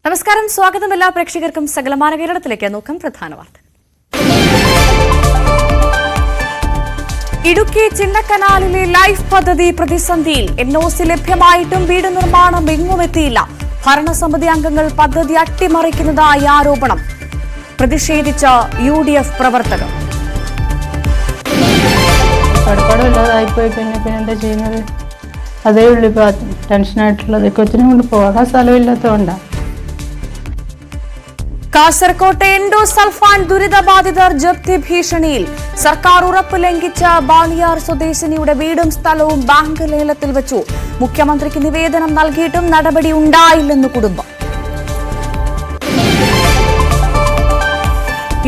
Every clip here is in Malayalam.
നമസ്കാരം, സ്വാഗതം എല്ലാ പ്രേക്ഷകർക്കും സകലമാന കേരളത്തിലേക്ക്. നോക്കാം പ്രധാന വാർത്തകൾ. ഇടുക്കി ചിന്നക്കനാലിലെ ലൈഫ് പദ്ധതി പ്രതിസന്ധിയിൽ. എൻഒസി ലഭ്യമായിട്ടും വീട് നിർമ്മാണം എങ്ങുമെത്തിയില്ല. ഭരണസമിതി അംഗങ്ങൾ പദ്ധതി അട്ടിമറിക്കുന്നതായി ആരോപണം. പ്രതിഷേധിച്ച UDF പ്രവർത്തകർ. കടപ്പാടില്ലാതായിപ്പോയി കഴിഞ്ഞാൽ പിന്നെ എന്താ ചെയ്യുന്നത്? അതേ ഉള്ളൂ ഇപ്പൊ ടെൻഷനായിട്ടുള്ളത്. കൊച്ചിനെ കൊണ്ട് പോകാൻ സ്ഥലമില്ലാത്തതുകൊണ്ടാണ്. കാസർകോട്ടെ എൻഡോസൾഫാൻ ദുരിതബാധിതർ ജപ്തി ഭീഷണിയിൽ. സർക്കാർ ഉറപ്പ് ലംഘിച്ച ബാളിയാർ സ്വദേശിനിയുടെ വീടും സ്ഥലവും ബാങ്ക് ലേലത്തിൽ വെച്ചു. മുഖ്യമന്ത്രിക്ക് നിവേദനം നൽകിയിട്ടും നടപടി ഉണ്ടായില്ലെന്ന് കുടുംബം.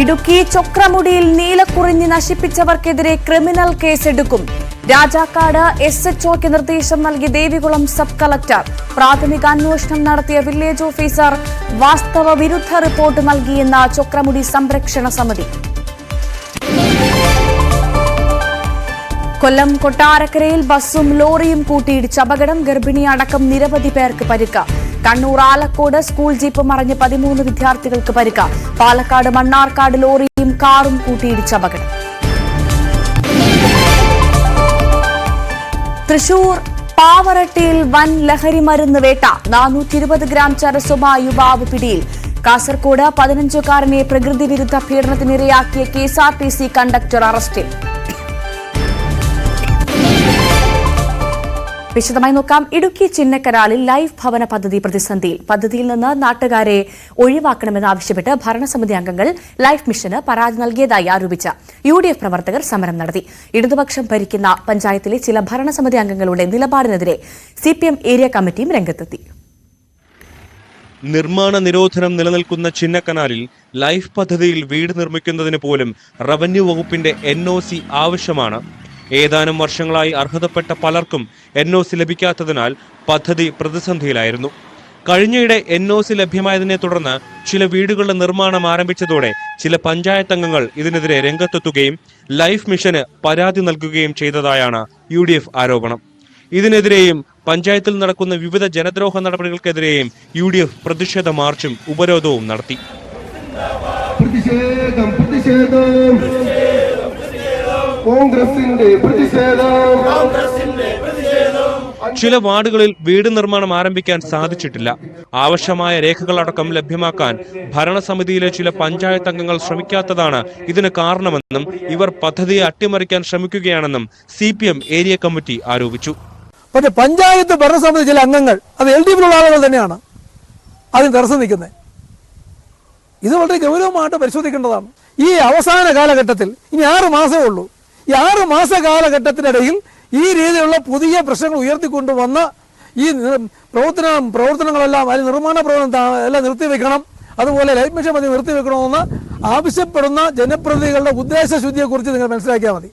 ഇടുക്കി ചൊക്രമുടിയിൽ നീലക്കുറിഞ്ഞി നശിപ്പിച്ചവർക്കെതിരെ ക്രിമിനൽ കേസെടുക്കും. രാജാക്കാട് SHOക്ക് നിർദ്ദേശം നൽകി ദേവികുളം സബ് കളക്ടർ. പ്രാഥമിക അന്വേഷണം നടത്തിയ വില്ലേജ് ഓഫീസർ വാസ്തവ വിരുദ്ധ റിപ്പോർട്ട് നൽകിയെന്ന ചൊക്രമുടി സംരക്ഷണ സമിതി. കൊല്ലം കൊട്ടാരക്കരയിൽ ബസ്സും ലോറിയും കൂട്ടിയിടിച്ച അപകടം. ഗർഭിണി അടക്കം നിരവധി പേർക്ക് പരിക്ക്. കണ്ണൂർ ആലക്കോട് സ്കൂൾ ജീപ്പ് മറിഞ്ഞ് 13 വിദ്യാർത്ഥികൾക്ക് പരിക്ക്. പാലക്കാട് മണ്ണാർക്കാട് ലോറിയും കാറും കൂട്ടിയിടിച്ച അപകടം. തൃശൂർ പാവറട്ടിയിൽ വൻ ലഹരി മരുന്ന് വേട്ട. 420 ഗ്രാം ചരസുമായി യുവാവ് പിടിയിൽ. കാസർകോട് 15-കാരനെ പ്രകൃതി വിരുദ്ധ പീഡനത്തിനിരയാക്കിയ KSRTC കണ്ടക്ടർ അറസ്റ്റിൽ. വിശദമായി നോക്കാം. ഇടുക്കി ചിന്നക്കനാലിൽ ലൈഫ് ഭവന പദ്ധതി പ്രതിസന്ധിയിൽ. പദ്ധതിയിൽ നിന്ന് നാട്ടുകാരെ ഒഴിവാക്കണമെന്നാവശ്യപ്പെട്ട് ഭരണസമിതി അംഗങ്ങൾ ലൈഫ് മിഷന് പരാതി നൽകിയതായി ആരോപിച്ച UDF പ്രവർത്തകർ സമരം നടത്തി. ഇടതുപക്ഷം ഭരിക്കുന്ന പഞ്ചായത്തിലെ ചില ഭരണസമിതി അംഗങ്ങളുടെ നിലപാടിനെതിരെ CPM ഏരിയ കമ്മിറ്റിയും രംഗത്തെത്തി. നിർമ്മാണ നിരോധനം നിലനിൽക്കുന്ന ചിന്നക്കനാലിൽ ലൈഫ് പദ്ധതിയിൽ വീട് നിർമ്മിക്കുന്നതിന് പോലും റവന്യൂ വകുപ്പിന്റെ NOC ആവശ്യമാണ്. ഏതാനും വർഷങ്ങളായി അർഹതപ്പെട്ട പലർക്കും NOC ലഭിക്കാത്തതിനാൽ പദ്ധതി പ്രതിസന്ധിയിലായിരുന്നു. കഴിഞ്ഞയിടെ NOC ലഭ്യമായതിനെ തുടർന്ന് ചില വീടുകളുടെ നിർമ്മാണം ആരംഭിച്ചതോടെ ചില പഞ്ചായത്ത് അംഗങ്ങൾ ഇതിനെതിരെ രംഗത്തെത്തുകയും ലൈഫ് മിഷന് പരാതി നൽകുകയും ചെയ്തതായാണ് UDF ആരോപണം. ഇതിനെതിരെയും പഞ്ചായത്തിൽ നടക്കുന്ന വിവിധ ജനദ്രോഹ നടപടികൾക്കെതിരെയും UDF പ്രതിഷേധ മാർച്ചും ഉപരോധവും നടത്തി. ചില വാർഡുകളിൽ വീട് നിർമ്മാണം ആരംഭിക്കാൻ സാധിച്ചിട്ടില്ല. ആവശ്യമായ രേഖകളടക്കം ലഭ്യമാക്കാൻ ഭരണസമിതിയിലെ ചില പഞ്ചായത്ത് അംഗങ്ങൾ ശ്രമിക്കാത്തതാണ് ഇതിന് കാരണമെന്നും ഇവർ പദ്ധതിയെ അട്ടിമറിക്കാൻ ശ്രമിക്കുകയാണെന്നും CPM ഏരിയ കമ്മിറ്റി ആരോപിച്ചു. പക്ഷെ പഞ്ചായത്ത് ഭരണസമിതി ചില അംഗങ്ങൾ അത് LDFിലുള്ള ആളുകൾ തന്നെയാണ് അതിന് തടസ്സം നിൽക്കുന്നത്. ഇത് വളരെ ഗൗരവമായിട്ട് പരിശോധിക്കേണ്ടതാണ്. ഈ അവസാന കാലഘട്ടത്തിൽ ഇനി 6 മാസമേ ഉള്ളൂ. ഈ 6 മാസ കാലഘട്ടത്തിനിടയിൽ ഈ രീതിയിലുള്ള പുതിയ പ്രശ്നങ്ങൾ ഉയർത്തിക്കൊണ്ടുവന്ന ഈ പ്രവർത്തനങ്ങളെല്ലാം അതിൽ നിർമ്മാണ പ്രവർത്തനം എല്ലാം നിർത്തിവെക്കണം. അതുപോലെ ലൈഫ് മിഷൻ മതി നിർത്തിവെക്കണമെന്ന് ആവശ്യപ്പെടുന്ന ജനപ്രതിനിധികളുടെ ഉദ്ദേശശുദ്ധിയെക്കുറിച്ച് നിങ്ങൾ മനസ്സിലാക്കിയാൽ മതി.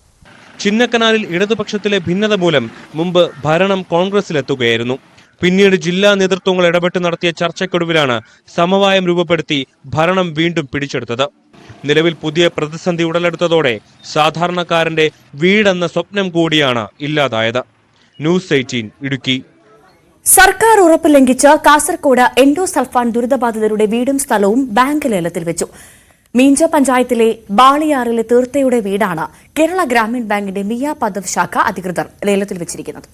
ചിന്നക്കനാലിൽ ഇടതുപക്ഷത്തിലെ ഭിന്നത മൂലം മുമ്പ് ഭരണം കോൺഗ്രസിലെത്തുകയായിരുന്നു. പിന്നീട് ജില്ലാ നേതൃത്വങ്ങൾ ഇടപെട്ട് നടത്തിയ ചർച്ചയ്ക്കൊടുവിലാണ് സമവായം രൂപപ്പെടുത്തി ഭരണം വീണ്ടും പിടിച്ചെടുത്തത്. നിലവിൽ പുതിയ പ്രതിസന്ധി ഉടലെടുത്തതോടെ സാധാരണക്കാരന്റെ വീടെന്ന സ്വപ്നം കൂടിയാണ് ഇല്ലാതായത്. ന്യൂസ് 18 ഇടുക്കി. സർക്കാർ ഉറപ്പ് ലംഘിച്ച് കാസർകോട് എൻഡോസൾഫാൻ ദുരിതബാധിതരുടെ വീടും സ്ഥലവും ബാങ്ക് ലേലത്തിൽ വെച്ചു. മീഞ്ച പഞ്ചായത്തിലെ ബാളിയാറിലെ തീർത്തയുടെ വീടാണ് കേരള ഗ്രാമീൺ ബാങ്കിന്റെ മിയ പദവ് ശാഖ അധികൃതർ ലേലത്തിൽ വെച്ചിരിക്കുന്നത്.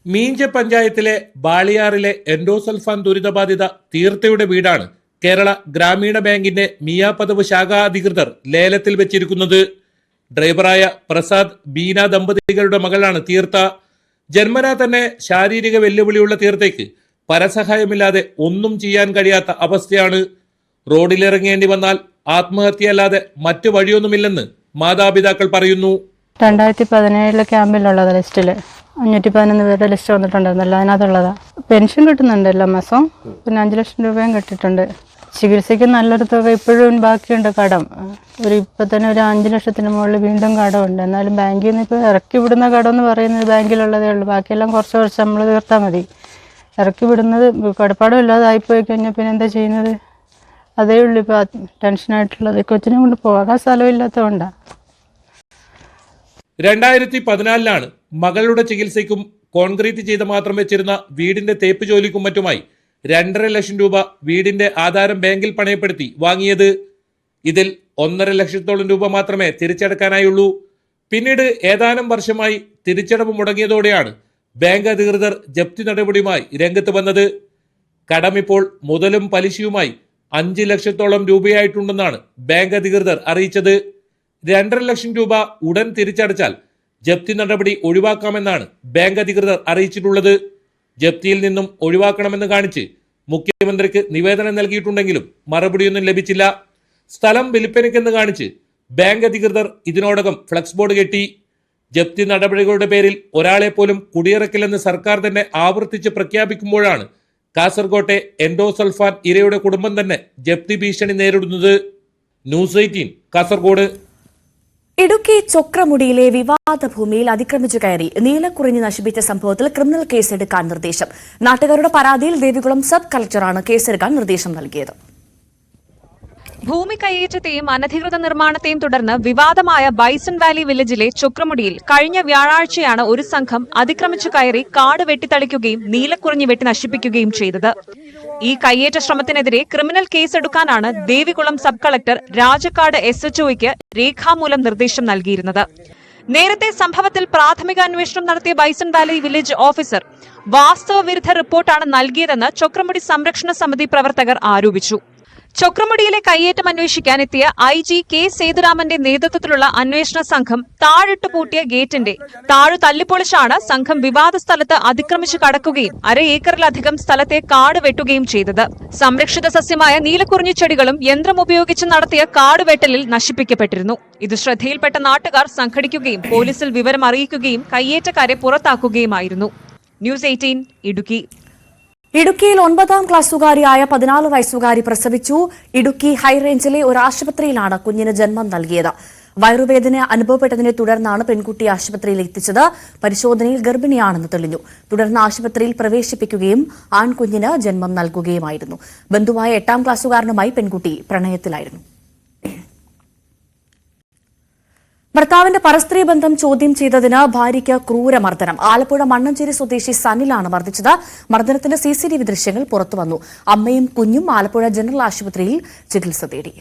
മീഞ്ച പഞ്ചായത്തിലെ ബാളിയാറിലെ എൻഡോസൾഫാൻ ദുരിതബാധിത തീർത്തയുടെ വീടാണ് കേരള ഗ്രാമീണ ബാങ്കിന്റെ മിയ പദവ് ശാഖാ അധികൃതർ ലേലത്തിൽ വെച്ചിരിക്കുന്നത്. ഡ്രൈവറായ പ്രസാദ് ബീന ദമ്പതികളുടെ മകളാണ് തീർത്ത. ജന്മനാ തന്നെ ശാരീരിക വെല്ലുവിളിയുള്ള തീർത്തയ്ക്ക് പരസഹായമില്ലാതെ ഒന്നും ചെയ്യാൻ കഴിയാത്ത അവസ്ഥയാണ്. റോഡിലിറങ്ങേണ്ടി വന്നാൽ ആത്മഹത്യയല്ലാതെ മറ്റു വഴിയൊന്നുമില്ലെന്ന് മാതാപിതാക്കൾ പറയുന്നു. 2017 ക്യാമ്പിലുള്ളത് ലിസ്റ്റില് 511 പേരുടെ ലിസ്റ്റ് വന്നിട്ടുണ്ടായിരുന്നല്ലോ, അതിനകത്തുള്ളതാ. പെൻഷൻ കിട്ടുന്നുണ്ട് എല്ലാ മാസവും. പിന്നെ 5 ലക്ഷം രൂപയും കിട്ടിയിട്ടുണ്ട്. ചികിത്സയ്ക്ക് നല്ലൊരു തുക ഇപ്പോഴും ബാക്കിയുണ്ട് കടം. ഇപ്പൊ തന്നെ ഒരു 5 ലക്ഷത്തിന് മുകളിൽ വീണ്ടും കടമുണ്ട്. എന്നാലും ബാങ്കിൽ നിന്ന് ഇപ്പോൾ ഇറക്കി വിടുന്ന കടം എന്ന് പറയുന്നത് ബാങ്കിലുള്ളതേ ഉള്ളൂ. ബാക്കിയെല്ലാം കുറച്ച് നമ്മൾ തീർത്താൽ മതി. ഇറക്കി വിടുന്നത് കടപ്പാടും ഇല്ലാതായിപ്പോയി കഴിഞ്ഞാൽ പിന്നെ എന്താ ചെയ്യുന്നത്? അതേ ഉള്ളൂ ഇപ്പൊ ടെൻഷനായിട്ടുള്ളത്. കൊച്ചിനെ കൊണ്ട് പോകാൻ സ്ഥലമില്ലാത്തതുകൊണ്ടാണ്. 2014 മകളുടെ ചികിത്സയ്ക്കും കോൺക്രീറ്റ് ചെയ്ത് മാത്രം വെച്ചിരുന്ന വീടിന്റെ തേപ്പ് ജോലിക്കും മറ്റുമായി 2.5 ലക്ഷം രൂപ വീടിന്റെ ആധാരം ബാങ്കിൽ പണയപ്പെടുത്തി വാങ്ങിയത്. ഇതിൽ 1.5 ലക്ഷത്തോളം രൂപ മാത്രമേ തിരിച്ചടക്കാനായുള്ളൂ. പിന്നീട് ഏതാനും വർഷമായി തിരിച്ചടവ് മുടങ്ങിയതോടെയാണ് ബാങ്ക് അധികൃതർ ജപ്തി നടപടിയുമായി രംഗത്ത് വന്നത്. കടം ഇപ്പോൾ മുതലും പലിശയുമായി 5 ലക്ഷത്തോളം രൂപയായിട്ടുണ്ടെന്നാണ് ബാങ്ക് അധികൃതർ അറിയിച്ചത്. 2.5 ലക്ഷം രൂപ ഉടൻ തിരിച്ചടച്ചാൽ ജപ്തി നടപടി ഒഴിവാക്കാമെന്നാണ് ബാങ്ക് അധികൃതർ അറിയിച്ചിട്ടുള്ളത്. ജപ്തിയിൽ നിന്നും ഒഴിവാക്കണമെന്ന് കാണിച്ച് മുഖ്യമന്ത്രിക്ക് നിവേദനം നൽകിയിട്ടുണ്ടെങ്കിലും മറുപടിയൊന്നും ലഭിച്ചില്ല. സ്ഥലം വിൽപ്പനയ്ക്കെന്ന് കാണിച്ച് ബാങ്ക് അധികൃതർ ഇതിനോടകം ഫ്ലക്സ് ബോർഡ് കെട്ടി. ജപ്തി നടപടികളുടെ പേരിൽ ഒരാളെ പോലും കുടിയിറക്കില്ലെന്ന് സർക്കാർ തന്നെ ആവർത്തിച്ച് പ്രഖ്യാപിക്കുമ്പോഴാണ് കാസർകോട്ടെ എൻഡോസൾഫാൻ ഇരയുടെ കുടുംബം തന്നെ ജപ്തി ഭീഷണി നേരിടുന്നത്. ന്യൂസ് 18 കാസർഗോഡ്. ഇടുക്കി ചൊക്രമുടിയിലെ വിവാദ ഭൂമിയിൽ അതിക്രമിച്ചു കയറി നീലക്കുറിഞ്ഞി നശിപ്പിച്ച സംഭവത്തിൽ ക്രിമിനൽ കേസെടുക്കാൻ നിർദ്ദേശം. നാട്ടുകാരുടെ പരാതിയിൽ ദേവികുളം സബ് കളക്ടറാണ് കേസെടുക്കാൻ നിർദ്ദേശം നൽകിയത്. ഭൂമി കയ്യേറ്റത്തെയും അനധികൃത നിർമ്മാണത്തെയും തുടർന്ന് വിവാദമായ ബൈസൺ വാലി വില്ലേജിലെ ചൊക്രമുടിയിൽ കഴിഞ്ഞ വ്യാഴാഴ്ചയാണ് ഒരു സംഘം അതിക്രമിച്ചു കയറി കാട് വെട്ടിത്തളിക്കുകയും നീലക്കുറിഞ്ഞി വെട്ടി നശിപ്പിക്കുകയും ചെയ്തത്. ഈ കയ്യേറ്റ ശ്രമത്തിനെതിരെ ക്രിമിനൽ കേസെടുക്കാനാണ് ദേവികുളം സബ് കളക്ടർ രാജക്കാട് SHOയ്ക്ക് രേഖാമൂലം നിർദ്ദേശം നൽകിയിരുന്നത്. നേരത്തെ സംഭവത്തിൽ പ്രാഥമിക അന്വേഷണം നടത്തിയ ബൈസൺ വാലി വില്ലേജ് ഓഫീസർ വാസ്തവവിരുദ്ധ റിപ്പോർട്ടാണ് നൽകിയതെന്ന് ചൊക്രമുടി സംരക്ഷണ സമിതി പ്രവർത്തകർ ആരോപിച്ചു. ചൊക്രമുടിയിലെ കയ്യേറ്റം അന്വേഷിക്കാൻ എത്തിയ IG K സേതുരാമന്റെ നേതൃത്വത്തിലുള്ള അന്വേഷണ സംഘം താഴിട്ട് പൂട്ടിയ ഗേറ്റിന്റെ താഴു തല്ലിപ്പൊളിച്ചാണ് സംഘം വിവാദ സ്ഥലത്ത് അതിക്രമിച്ചു കടക്കുകയും 1/2 ഏക്കറിലധികം സ്ഥലത്തെ കാട് വെട്ടുകയും ചെയ്തത്. സംരക്ഷിത സസ്യമായ നീലക്കുറിഞ്ഞി ചെടികളും യന്ത്രം ഉപയോഗിച്ച് നടത്തിയ കാട് വെട്ടലിൽ നശിപ്പിക്കപ്പെട്ടിരുന്നു. ഇത് ശ്രദ്ധയിൽപ്പെട്ട നാട്ടുകാർ സംഘടിക്കുകയും പോലീസിൽ വിവരം അറിയിക്കുകയും കയ്യേറ്റക്കാരെ പുറത്താക്കുകയുമായിരുന്നു. ന്യൂസ് 18 ഇടുക്കി. ഇടുക്കിയിൽ 9ാം ക്ലാസ്സുകാരിയായ 14 വയസ്സുകാരി പ്രസവിച്ചു. ഇടുക്കി ഹൈറേഞ്ചിലെ ഒരു ആശുപത്രിയിലാണ് കുഞ്ഞിന് ജന്മം നൽകിയത്. വയറുവേദന അനുഭവപ്പെട്ടതിനെ തുടർന്നാണ് പെൺകുട്ടിയെ ആശുപത്രിയിൽ എത്തിച്ചത്. പരിശോധനയിൽ ഗർഭിണിയാണെന്ന് തെളിഞ്ഞു. തുടർന്ന് ആശുപത്രിയിൽ പ്രവേശിപ്പിക്കുകയും ആൺകുഞ്ഞിന് ജന്മം നൽകുകയുമായിരുന്നു. ബന്ധുവായ 8ാം ക്ലാസ്സുകാരനുമായി പെൺകുട്ടി പ്രണയത്തിലായിരുന്നു. ഭർത്താവിന്റെ പരസ്ത്രീ ബന്ധം ചോദ്യം ചെയ്തതിന് ഭാര്യയ്ക്ക് ക്രൂരമർദ്ദനം. ആലപ്പുഴ മണ്ണഞ്ചേരി സ്വദേശി സനിലാണ് മർദ്ദിച്ചത്. മർദ്ദനത്തിന്റെ CCTV ദൃശ്യങ്ങൾ പുറത്തുവന്നു. അമ്മയും കുഞ്ഞും ആലപ്പുഴ ജനറൽ ആശുപത്രിയിൽ ചികിത്സ തേടി.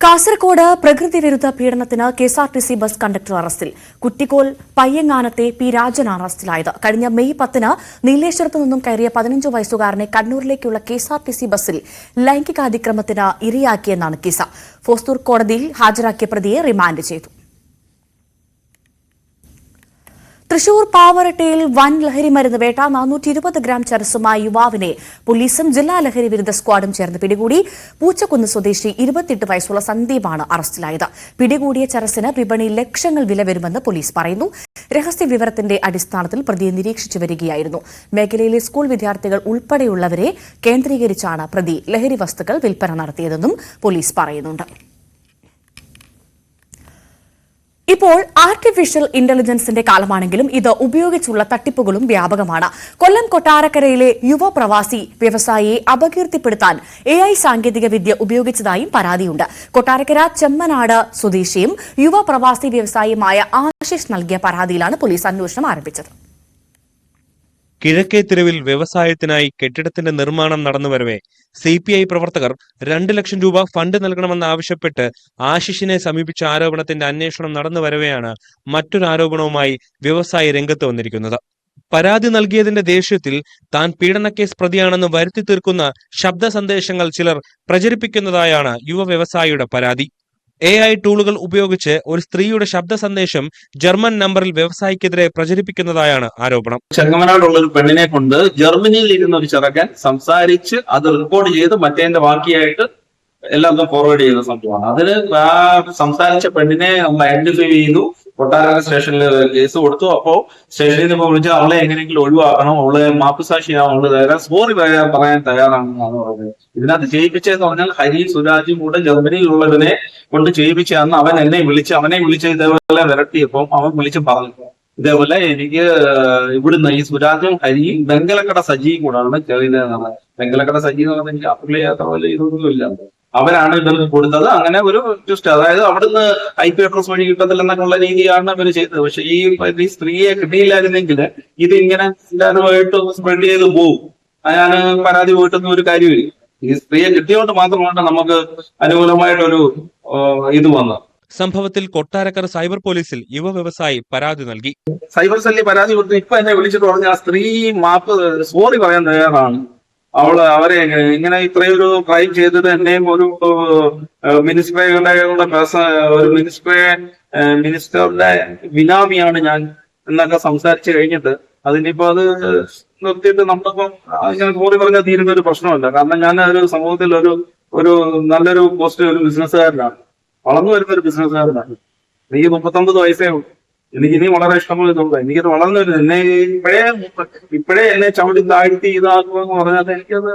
കാസർകോട് പ്രകൃതി വിരുദ്ധ പീഡനത്തിന് KSRTC ബസ് കണ്ടക്ടർ അറസ്റ്റിൽ. കുറ്റിക്കോൽ പയ്യങ്ങാനത്തെ P രാജനാണ് അറസ്റ്റിലായത്. കഴിഞ്ഞ മെയ് 10 നീലേശ്വരത്തു നിന്നും കയറിയ 15 വയസ്സുകാരനെ കണ്ണൂരിലേക്കുള്ള KSRTC ബസ്സിൽ ലൈംഗികാതിക്രമത്തിന് ഇരയാക്കിയെന്നാണ് കേസ്. ഫോസ്തൂർ കോടതിയിൽ ഹാജരാക്കിയ പ്രതിയെ റിമാൻഡ് ചെയ്തു. തൃശൂർ പാവറട്ടയിൽ വൻ ലഹരിമരുന്ന് വേട്ട. 420 ഗ്രാം ചരസുമായി യുവാവിനെ പോലീസും ജില്ലാ ലഹരി വിരുദ്ധ സ്ക്വാഡും ചേർന്ന് പിടികൂടി. പൂച്ചക്കുന്ന് സ്വദേശി 28 വയസ്സുള്ള സന്ദീപാണ് അറസ്റ്റിലായത്. പിടികൂടിയ ചരസിന് വിപണിയിൽ ലക്ഷങ്ങൾ വില വരുമെന്ന് പോലീസ് പറയുന്നു. രഹസ്യ വിവരത്തിന്റെ അടിസ്ഥാനത്തിൽ പ്രതിയെ നിരീക്ഷിച്ചു വരികയായിരുന്നു. മേഖലയിലെ സ്കൂൾ വിദ്യാർത്ഥികൾ ഉൾപ്പെടെയുള്ളവരെ കേന്ദ്രീകരിച്ചാണ് പ്രതി ലഹരി വസ്തുക്കൾ വിൽപ്പന നടത്തിയതെന്നും പോലീസ് പറയുന്നുണ്ട്. ഇപ്പോൾ ആർട്ടിഫിഷ്യൽ ഇന്റലിജൻസിന്റെ കാലമാണെങ്കിലും ഇത് ഉപയോഗിച്ചുള്ള തട്ടിപ്പുകളും വ്യാപകമാണ്. കൊല്ലം കൊട്ടാരക്കരയിലെ യുവ പ്രവാസി വ്യവസായിയെ അപകീർത്തിപ്പെടുത്താൻ AI സാങ്കേതിക വിദ്യ ഉപയോഗിച്ചതായും പരാതിയുണ്ട്. കൊട്ടാരക്കര ചെമ്മനാട് സ്വദേശിയും യുവ പ്രവാസി വ്യവസായിയുമായ ആശിഷ് നൽകിയ പരാതിയിലാണ് പോലീസ് അന്വേഷണം ആരംഭിച്ചത്. കിഴക്കേ തെരുവിൽ വ്യവസായത്തിനായി കെട്ടിടത്തിന്റെ നിർമ്മാണം നടന്നുവരവെ CPI പ്രവർത്തകർ 2 ലക്ഷം രൂപ ഫണ്ട് നൽകണമെന്നാവശ്യപ്പെട്ട് ആശിഷിനെ സമീപിച്ച ആരോപണത്തിന്റെ അന്വേഷണം നടന്നുവരവെയാണ് മറ്റൊരു ആരോപണവുമായി വ്യവസായി രംഗത്ത് വന്നിരിക്കുന്നത്. പരാതി നൽകിയതിന്റെ ദേഷ്യത്തിൽ താൻ പീഡനക്കേസ് പ്രതിയാണെന്ന് വരുത്തി തീർക്കുന്ന ശബ്ദ സന്ദേശങ്ങൾ ചിലർ പ്രചരിപ്പിക്കുന്നതായാണ് യുവ വ്യവസായിയുടെ പരാതി. AI ടൂളുകൾ ഉപയോഗിച്ച് ഒരു സ്ത്രീയുടെ ശബ്ദ സന്ദേശം ജർമ്മൻ നമ്പറിൽ വ്യവസായിക്കെതിരെ പ്രചരിപ്പിക്കുന്നതായാണ് ആരോപണം. ചെങ്ങമനാടുള്ള ഒരു പെണ്ണിനെ കൊണ്ട് ജർമ്മനിയിൽ ഇരുന്ന ഒരു ചെറുക്കൻ സംസാരിച്ച് അത് റെക്കോർഡ് ചെയ്ത് മറ്റേന്റെ ബാക്കിയായിട്ട് എല്ലാം ഫോർവേഡ് ചെയ്യുന്ന സംഭവമാണ്. അതിന് ആ സംസാരിച്ച പെണ്ണിനെ നമ്മൾ ഐഡന്റിഫൈ ചെയ്തു. കൊട്ടാരക്കര സ്റ്റേഷനിൽ കേസ് കൊടുത്തു. അപ്പോ സ്റ്റേഷനിൽ നിന്ന് വിളിച്ച് അവളെ എങ്ങനെയെങ്കിലും ഒഴിവാക്കണം, അവളെ മാപ്പുസാക്ഷിയാവും, അവള് തയ്യാറാണ്, സോറി പറയാൻ തയ്യാറാണെന്നാണ് പറഞ്ഞത്. ഇതിനകത്ത് ചെയ്യിപ്പിച്ചതെന്ന് പറഞ്ഞാൽ ഹരി സുരാജും കൂടെ ജർമ്മനിയിലുള്ളവനെ കൊണ്ട് ചെയ്യിപ്പിച്ചാന്ന് അവൻ അവനെ വിളിച്ച് ഇതേപോലെ വിരട്ടിയപ്പം അവൻ വിളിച്ച് പറഞ്ഞു, ഇതേപോലെ എനിക്ക് ഇവിടുന്ന് ഈ സുരാജും ഹരിയും വെങ്കലക്കട സജിയും കൂടാണ് ചെയ്തതെന്നാണ്. വെങ്കലക്കട സജി എന്ന് പറഞ്ഞാൽ എനിക്ക് അപ്ലൈ ചെയ്യാത്ത പോലെ ഇതൊന്നും ഇല്ല. അവരാണ് ഇവർക്ക് കൊടുത്തത്. അങ്ങനെ ഒരു ട്വിസ്റ്റ്, അതായത് അവിടുന്ന് IP അഡ്രസ് വഴി കിട്ടത്തില്ലെന്നൊക്കെയുള്ള രീതിയാണ് ഇവർ ചെയ്തത്. പക്ഷെ ഈ സ്ത്രീയെ കിട്ടിയില്ലായിരുന്നെങ്കിൽ ഇത് ഇങ്ങനെ എല്ലാവരുമായിട്ട് സ്പ്രെഡ് ചെയ്ത് പോകും. ഞാൻ പരാതി പോയിട്ടൊന്നും ഒരു കാര്യമില്ല. ഈ സ്ത്രീയെ കിട്ടിയോണ്ട് മാത്രമാണ് നമുക്ക് അനുകൂലമായിട്ടൊരു ഇത് വന്നത്. സംഭവത്തിൽ കൊട്ടാരക്കര സൈബർ പോലീസിൽ യുവ വ്യവസായി പരാതി നൽകി. സൈബർ സെല്ലിൽ പരാതി കൊടുത്തു. ഇപ്പൊ എന്നെ വിളിച്ചിട്ട് പറഞ്ഞ ആ സ്ത്രീ സോറി പറയാൻ തയ്യാറാണ്. അവരെ ഇങ്ങനെ ഇത്രയൊരു ക്രൈം ചെയ്തത് എന്നെയും ഒരു മിനിസ്റ്ററുടെ ബിനാമിയാണ് ഞാൻ എന്നൊക്കെ സംസാരിച്ചു കഴിഞ്ഞിട്ട് അതിനിപ്പോ അത് നിർത്തിയിട്ട് നമ്മളിപ്പം ഇങ്ങനെ സോറി പറഞ്ഞാൽ തീരുന്ന ഒരു പ്രശ്നമല്ല. കാരണം ഞാൻ ഒരു സമൂഹത്തിൽ ഒരു നല്ലൊരു പോസ്റ്റ് ഒരു ബിസിനസ്സുകാരനാണ്, വളർന്നു വരുന്ന ഒരു ബിസിനസ്സുകാരനാണ്. എനിക്ക് 39 വയസ്സേ ഉള്ളൂ. എനിക്ക് ഇനി വളരെ ഇഷ്ടംപോലെ തോന്നുന്നു. എനിക്കത് വളർന്നു വരുന്നത് എന്നെ ഇപ്പോഴേ എന്നെ ചവിട്ടി താഴ്ത്തി ഇതാക്കുക എന്ന് പറഞ്ഞാൽ എനിക്കത്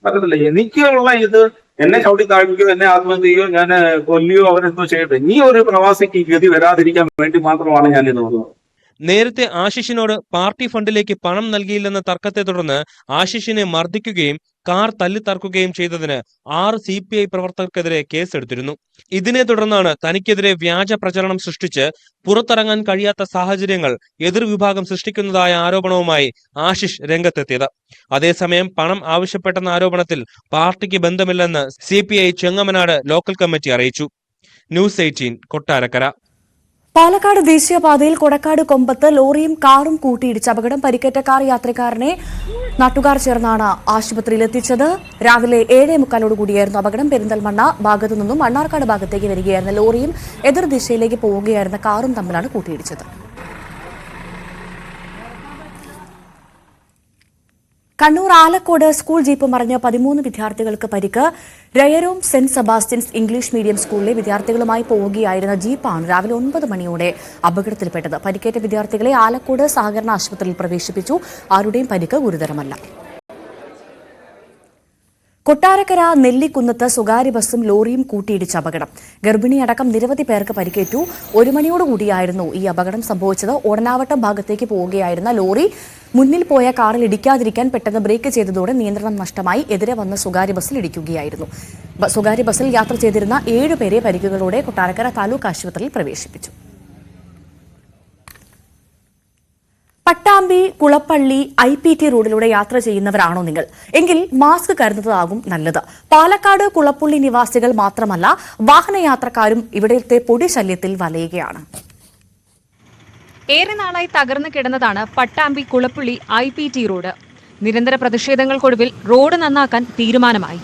പറ്റത്തില്ല. എനിക്കുള്ള ഇത് എന്നെ ചവിട്ടി താഴ്ത്തിയോ എന്നെ ആത്മഹത്യ ചെയ്യോ ഞാൻ കൊല്ലിയോ അവരെന്തോ ചെയ്യട്ടെ. ഇനി ഒരു പ്രവാസിക്ക് ഗതി വരാതിരിക്കാൻ വേണ്ടി മാത്രമാണ് ഞാൻ ഇത് തോന്നുന്നത്. നേരത്തെ ആശിഷിനോട് പാർട്ടി ഫണ്ടിലേക്ക് പണം നൽകിയില്ലെന്ന തർക്കത്തെ തുടർന്ന് ആശിഷിനെ മർദ്ദിക്കുകയും കാർ തല്ലിത്തർക്കുകയും ചെയ്തതിന് 6 CPI പ്രവർത്തകർക്കെതിരെ കേസെടുത്തിരുന്നു. ഇതിനെ തുടർന്നാണ് തനിക്കെതിരെ വ്യാജ പ്രചരണം സൃഷ്ടിച്ച് പുറത്തിറങ്ങാൻ കഴിയാത്ത സാഹചര്യങ്ങൾ എതിർവിഭാഗം സൃഷ്ടിക്കുന്നതായ ആരോപണവുമായി ആശിഷ് രംഗത്തെത്തിയത്. അതേസമയം പണം ആവശ്യപ്പെട്ടെന്ന ആരോപണത്തിൽ പാർട്ടിക്ക് ബന്ധമില്ലെന്ന് CPI ചെങ്ങമനാട് ലോക്കൽ കമ്മിറ്റി അറിയിച്ചു. ന്യൂസ് 18 കൊട്ടാരക്കര. പാലക്കാട് ദേശീയപാതയിൽ കൊടക്കാട് കൊമ്പത്ത് ലോറിയും കാറും കൂട്ടിയിടിച്ച് അപകടം. പരിക്കേറ്റ കാർ യാത്രക്കാരനെ നാട്ടുകാർ ചേർന്നാണ് ആശുപത്രിയിലെത്തിച്ചത്. രാവിലെ 7:45 അപകടം. പെരിന്തൽമണ്ണ ഭാഗത്തു നിന്നും മണ്ണാർക്കാട് ഭാഗത്തേക്ക് വരികയായിരുന്ന ലോറിയും എതിർദിശയിലേക്ക് പോവുകയായിരുന്ന കാറും തമ്മിലാണ് കൂട്ടിയിടിച്ചത്. കണ്ണൂർ ആലക്കോട് സ്കൂൾ ജീപ്പ് മറിഞ്ഞ് 13 വിദ്യാർത്ഥികൾക്ക് പരിക്ക്. രയരോം സെന്റ് സെബാസ്റ്റ്യൻസ് ഇംഗ്ലീഷ് മീഡിയം സ്കൂളിലെ വിദ്യാർത്ഥികളുമായി പോവുകയായിരുന്ന ജീപ്പാണ് രാവിലെ 9 മണിയോടെ അപകടത്തിൽപ്പെട്ടത്. പരിക്കേറ്റ വിദ്യാർത്ഥികളെ ആലക്കോട് സഹകരണ ആശുപത്രിയിൽ പ്രവേശിപ്പിച്ചു. ആരുടെയും പരിക്ക് ഗുരുതരമല്ല. കൊട്ടാരക്കര നെല്ലിക്കുന്നത്ത് സ്വകാര്യ ബസും ലോറിയും കൂട്ടിയിടിച്ച അപകടം. ഗർഭിണിയടക്കം നിരവധി പേർക്ക് പരിക്കേറ്റു. 1 മണിയോടുകൂടിയായിരുന്നു ഈ അപകടം സംഭവിച്ചത്. ഓടനാവട്ടം ഭാഗത്തേക്ക് പോവുകയായിരുന്ന ലോറി മുന്നിൽ പോയ കാറിൽ ഇടിക്കാതിരിക്കാൻ പെട്ടെന്ന് ബ്രേക്ക് ചെയ്തതോടെ നിയന്ത്രണം നഷ്ടമായി എതിരെ വന്ന സ്വകാര്യ ബസ്സിൽ ഇടിക്കുകയായിരുന്നു. സ്വകാര്യ ബസ്സിൽ യാത്ര ചെയ്തിരുന്ന 7 പേരെ പരിക്കുകളോടെ കൊട്ടാരക്കര താലൂക്ക് ആശുപത്രിയിൽ പ്രവേശിപ്പിച്ചു. പട്ടാമ്പി കുളപ്പള്ളി IPT റോഡിലൂടെ യാത്ര ചെയ്യുന്നവരാണോ നിങ്ങൾ? എങ്കിൽ മാസ്ക് കരുതുന്നതാകും നല്ലത്. പാലക്കാട് കുളപ്പള്ളി നിവാസികൾ മാത്രമല്ല, വാഹനയാത്രക്കാരും ഇവിടത്തെ പൊടി ശല്യത്തിൽ വലയുകയാണ്. ഏറെ നാളായി തകർന്നു കിടന്നതാണ് പട്ടാമ്പി കുളപ്പള്ളി IPT റോഡ്. നിരന്തര പ്രതിഷേധങ്ങൾക്കൊടുവിൽ റോഡ് നന്നാക്കാൻ തീരുമാനമായി.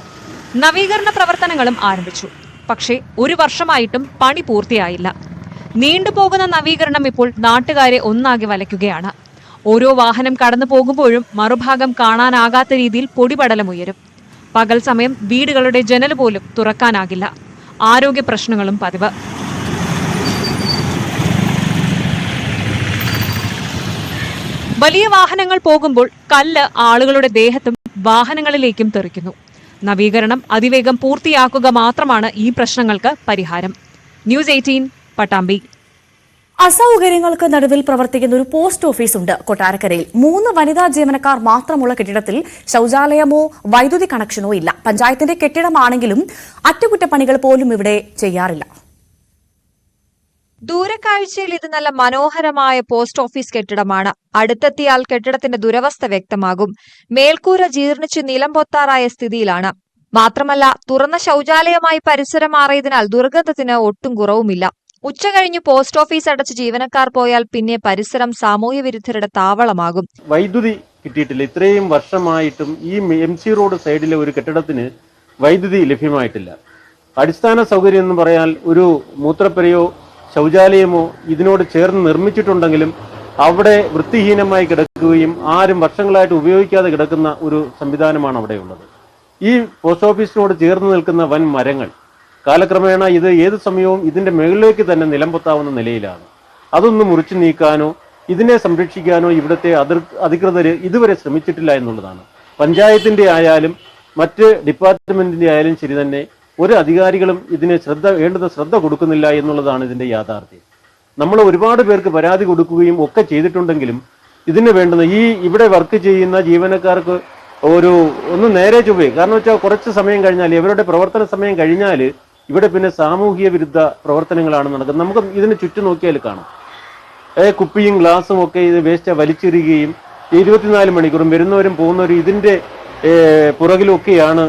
നവീകരണ പ്രവർത്തനങ്ങളും ആരംഭിച്ചു. പക്ഷേ 1 വർഷമായിട്ടും പണി പൂർത്തിയായില്ല. നീണ്ടുപോകുന്ന നവീകരണം ഇപ്പോൾ നാട്ടുകാരെ ഒന്നാകെ വലയ്ക്കുകയാണ്. ഓരോ വാഹനം കടന്നു പോകുമ്പോഴും മറുഭാഗം കാണാനാകാത്ത രീതിയിൽ പൊടിപടലമുയരും. പകൽ സമയം വീടുകളുടെ ജനൽ പോലും തുറക്കാനാകില്ല. ആരോഗ്യ പ്രശ്നങ്ങളും പതിവ്. വലിയ വാഹനങ്ങൾ പോകുമ്പോൾ കല്ല് ആളുകളുടെ ദേഹത്തും വാഹനങ്ങളിലേക്കും തെറിക്കുന്നു. നവീകരണം അതിവേഗം പൂർത്തിയാക്കുക മാത്രമാണ് ഈ പ്രശ്നങ്ങൾക്ക് പരിഹാരം. ന്യൂസ് 18 പട്ടാമ്പി. അസൗകര്യങ്ങൾക്ക് നടുവിൽ പ്രവർത്തിക്കുന്ന ഒരു പോസ്റ്റ് ഓഫീസ് ഉണ്ട് കൊട്ടാരക്കരയിൽ. 3 വനിതാ ജീവനക്കാർ മാത്രമുള്ള കെട്ടിടത്തിൽ ശൌചാലയമോ വൈദ്യുതി കണക്ഷനോ ഇല്ല. പഞ്ചായത്തിന്റെ കെട്ടിടമാണെങ്കിലും അറ്റകുറ്റപ്പണികൾ പോലും ഇവിടെ ചെയ്യാറില്ല. ദൂരക്കാഴ്ചയിൽ ഇത് നല്ല മനോഹരമായ പോസ്റ്റ് ഓഫീസ് കെട്ടിടമാണ്. അടുത്തെത്തിയാൽ കെട്ടിടത്തിന്റെ ദുരവസ്ഥ വ്യക്തമാകും. മേൽക്കൂര ജീർണിച്ച് നിലം പൊത്താറായ സ്ഥിതിയിലാണ്. മാത്രമല്ല, തുറന്ന ശൌചാലയമായി പരിസരം മാറിയതിനാൽ ദുർഗന്ധത്തിന് ഒട്ടും കുറവുമില്ല. ഉച്ചകഴിഞ്ഞ് പോസ്റ്റ് ഓഫീസ് അടച്ച് ജീവനക്കാർ പോയാൽ പിന്നെ പരിസരം സാമൂഹ്യ വിരുദ്ധരുടെ താവളമാകും. വൈദ്യുതി കിട്ടിയിട്ടില്ല. ഇത്രയും വർഷമായിട്ടും ഈ MC റോഡ് സൈഡിലെ ഒരു കെട്ടിടത്തിന് വൈദ്യുതി ലഭ്യമായിട്ടില്ല. അടിസ്ഥാന സൗകര്യം എന്ന് പറയാൻ ഒരു മൂത്രപ്പുരയോ ശൗചാലയമോ ഇതിനോട് ചേർന്ന് നിർമ്മിച്ചിട്ടുണ്ടെങ്കിലും അവിടെ വൃത്തിഹീനമായി കിടക്കുകയും ആരും വർഷങ്ങളായിട്ട് ഉപയോഗിക്കാതെ കിടക്കുന്ന ഒരു സംവിധാനമാണ് അവിടെയുള്ളത്. ഈ പോസ്റ്റ് ഓഫീസിനോട് ചേർന്ന് നിൽക്കുന്ന വൻ മരങ്ങൾ കാലക്രമേണ ഇത് ഏത് സമയവും ഇതിന്റെ മുകളിലേക്ക് തന്നെ നിലംപൊത്താവുന്ന നിലയിലാണ്. അതൊന്നും മുറിച്ചു നീക്കാനോ ഇതിനെ സംരക്ഷിക്കാനോ ഇവിടുത്തെ അധികൃതർ ഇതുവരെ ശ്രമിച്ചിട്ടില്ല എന്നുള്ളതാണ്. പഞ്ചായത്തിന്റെ ആയാലും മറ്റ് ഡിപ്പാർട്ട്മെന്റിന്റെ ആയാലും ശരി തന്നെ ഒരു അധികാരികളും ഇതിന് വേണ്ടുന്ന ശ്രദ്ധ കൊടുക്കുന്നില്ല എന്നുള്ളതാണ് ഇതിന്റെ യാഥാർത്ഥ്യം. നമ്മൾ ഒരുപാട് പേർക്ക് പരാതി കൊടുക്കുകയും ഒക്കെ ചെയ്തിട്ടുണ്ടെങ്കിലും ഇതിന് വേണ്ടുന്ന ഇവിടെ വർക്ക് ചെയ്യുന്ന ജീവനക്കാർക്ക് ഒന്ന് നേരെ ചൊവ്വേ, കാരണം വെച്ചാൽ കുറച്ച് സമയം കഴിഞ്ഞാൽ ഇവരുടെ പ്രവർത്തന സമയം കഴിഞ്ഞാൽ ഇവിടെ പിന്നെ സാമൂഹിക വിരുദ്ധ പ്രവർത്തനങ്ങളാണ് നടക്കുന്നത്. നമുക്ക് ഇതിന് ചുറ്റും നോക്കിയാൽ കാണാം. കുപ്പിയും ഗ്ലാസും ഒക്കെ ഇത് വേസ്റ്റ് വലിച്ചെറിയുകയും 24 മണിക്കൂറും വരുന്നവരും പോകുന്നവരും ഇതിന്റെ പുറകിലൊക്കെയാണ്